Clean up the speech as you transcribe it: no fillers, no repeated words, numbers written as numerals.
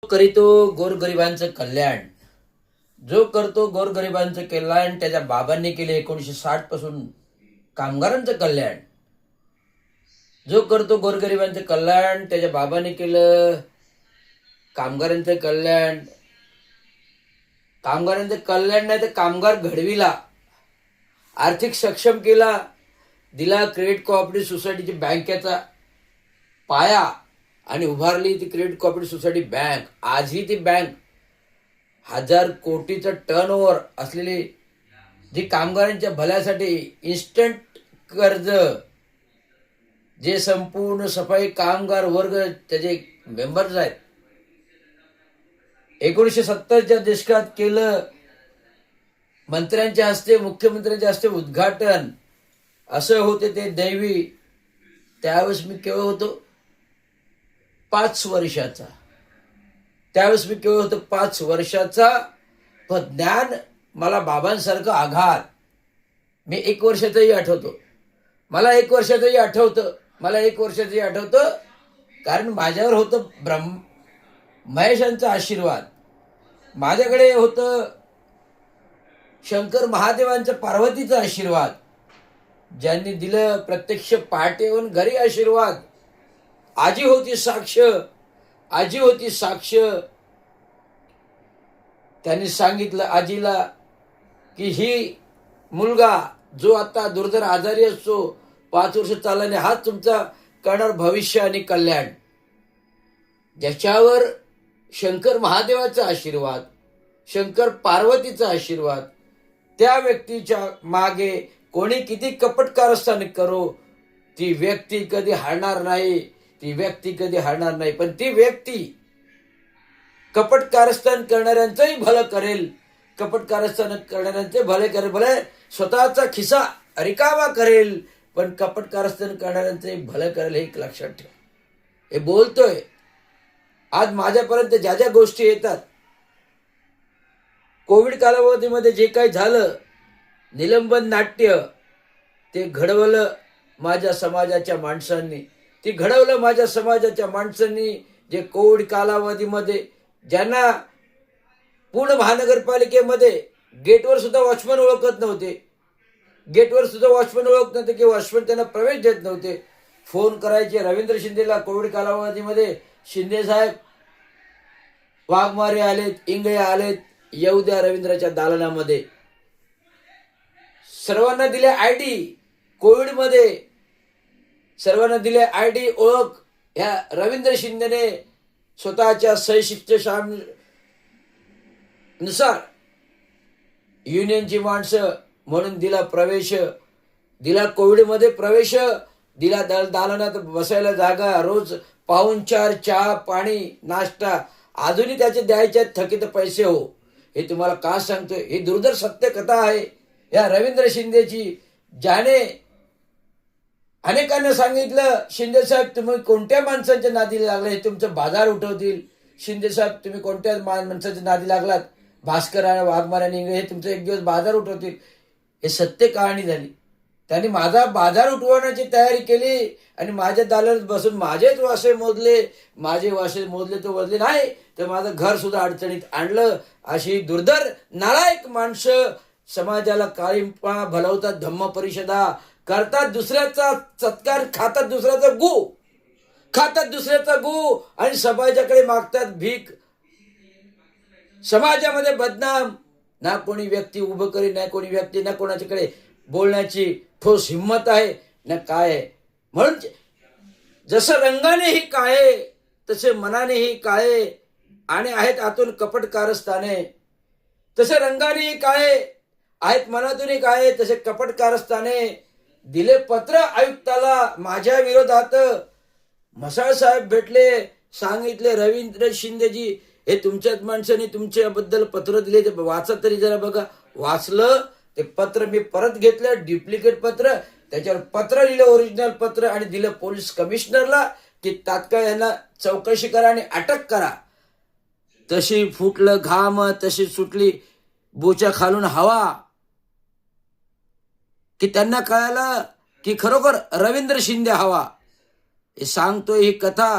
करीतो गोरगरिबांचं कल्याण. जो करतो गोरगरिबांचं कल्याण त्याच्या बाबांनी केले 1960 पासून कामगारांचं कल्याण. जो करतो गोरगरिबांचं कल्याण त्याच्या बाबांनी केलं कामगारांचं कल्याण. कामगारांचं कल्याण नाही तर कामगार घडविला, आर्थिक सक्षम केला, दिला क्रेडिट कोऑपरेटिव्ह सोसायटीची बँकेचा पाया आणि उभारली ती क्रेडिट कोऑपरेटिव्ह सोसायटी बँक. आजही ती बँक 1000 कोटीचं टर्नओव्हर असलेली, जी कामगारांच्या भल्यासाठी इन्स्टंट कर्ज, जे संपूर्ण सफाई कामगार वर्ग त्याचे मेंबर्स आहेत, 1970च्या दशकात केलं. मंत्र्यांच्या हस्ते, मुख्यमंत्र्यांच्या हस्ते उद्घाटन असं होते ते दैवी. त्यावेळेस मी केव्हा होतो 5 वर्षाचा. त्यावेळेस मी केव्हा होतो 5 वर्षाचा. पण ज्ञान मला बाबांसारखं आघात. मी 1 वर्षाचंही आठवतो. मला 1 वर्षाचंही आठवतं. मला 1 वर्षाचंही आठवतं कारण माझ्यावर होतं महेशांचा आशीर्वाद. माझ्याकडे होतं शंकर महादेवांचा, पार्वतीचा आशीर्वाद. ज्यांनी दिलं प्रत्यक्ष पहाटे येऊन घरी आशीर्वाद. आजी होती साक्ष. आजी होती साक्ष. त्यांनी सांगितलं आजीला की ही मुलगा जो आता दुर्धर आजारी असतो, 5 वर्ष चालल्याने, हा तुमचा करणार भविष्य आणि कल्याण. ज्याच्यावर शंकर महादेवाचा आशीर्वाद, शंकर पार्वतीचा आशीर्वाद, त्या व्यक्तीच्या मागे कोणी किती कपट कारस्थान करो, ती व्यक्ती कधी हारणार नाही. ती व्यक्ती कधी हारणार नाही. पण ती व्यक्ती कपट कारस्थान करणाऱ्यांचंही भलं करेल. कपट कारस्थान करणाऱ्यांचे भले करेल. भले स्वतःचा खिसा रिकामा करेल, पण कपट कारस्थान करणाऱ्यांचंही भलं करेल. हे एक लक्षात ठेव. हे बोलतोय आज माझ्यापर्यंत ज्या ज्या गोष्टी येतात. कोविड कालावधीमध्ये जे काही झालं, निलंबन नाट्य, ते घडवलं माझ्या समाजाच्या माणसांनी. ती घडवलं माझ्या समाजाच्या माणसांनी, जे कोविड कालावधीमध्ये ज्यांना पूर्ण महानगरपालिकेमध्ये गेटवर सुद्धा वॉचमन ओळखत नव्हते. गेटवर सुद्धा वॉचमन ओळखत नव्हते की वॉचमन त्यांना प्रवेश देत नव्हते. फोन करायचे रवींद्र शिंदेला. कोविड कालावधीमध्ये शिंदे साहेब, वाघमारे आलेत, इंगळे आलेत, येऊ द्या रवींद्राच्या दालनामध्ये. सर्वांना दिले आयडी. कोविडमध्ये सर्वांना दिले आयडी, ओळख. ह्या रवींद्र शिंदेने स्वतःच्या नुसार युनियनची माणसं म्हणून दिला प्रवेश. दिला कोविडमध्ये प्रवेश. दिला दालनात बसायला जागा, रोज पाहुणचार, चहा पाणी, नाश्ता. अजूनही त्याचे द्यायचे थकीत पैसे. हो, हे तुम्हाला का सांगतोय? ही दुर्धर सत्य कथा आहे या रवींद्र शिंदेची. ज्याने अनेकांना सांगितलं, शिंदे साहेब तुम्ही कोणत्या माणसांच्या नादी लागले, हे तुमचं बाजार उठवतील. शिंदे साहेब तुम्ही कोणत्या माणसाच्या नादी लागलात, भास्कर आणि वाघमारे आणि इंगळे, हे तुमचं एक दिवस बाजार उठवतील. हे सत्य कहाणी झाली. त्यांनी माझा बाजार उठवण्याची तयारी केली आणि माझ्या दालनात बसून माझेच वासे मोजले. माझे वासे मोजले तर वजले नाही, तर माझं घर सुद्धा अडचणीत आणलं. अशी दुर्धर नालायक माणसं समाजाला काळिंपा भलवतात. धम्म परिषदा करतात, दुसऱ्याचा सत्कार, खातात दुसऱ्याचा गु, खातात दुसऱ्याचा गु आणि समाजाकडे मागतात भीक. समाजामध्ये बदनाम. ना कोणी व्यक्ती उभं करी, ना कोणी व्यक्ती, ना कोणाच्याकडे बोलण्याची ठोस हिंमत आहे, ना काय आहे. म्हणून जसं रंगानेही काळे, तसे मनानेही काळे आणि आहेत आतून कपट कारस्थाने. तसे रंगानेही काळे आहेत, मनातूनही काळे, तसे कपट कारस्थाने. दिले पत्र आयुक्ताला माझ्या विरोधात. मसाळ साहेब भेटले, सांगितले रवींद्र शिंदेजी हे तुमच्याच माणसाने तुमच्याबद्दल पत्र दिले, ते वाचा तरी जरा बघा. वाचलं ते पत्र. मी परत घेतलं डुप्लिकेट पत्र. त्याच्यावर पत्र लिहिलं, ओरिजिनल पत्र, आणि दिलं पोलीस कमिशनरला की तात्काळ यांना चौकशी करा आणि अटक करा. तशी फुटलं घाम, तशी सुटली बोच्या खालून हवा की त्यांना कळालं की खरोखर रवींद्र शिंदे हवा. हे सांगतोय ही कथा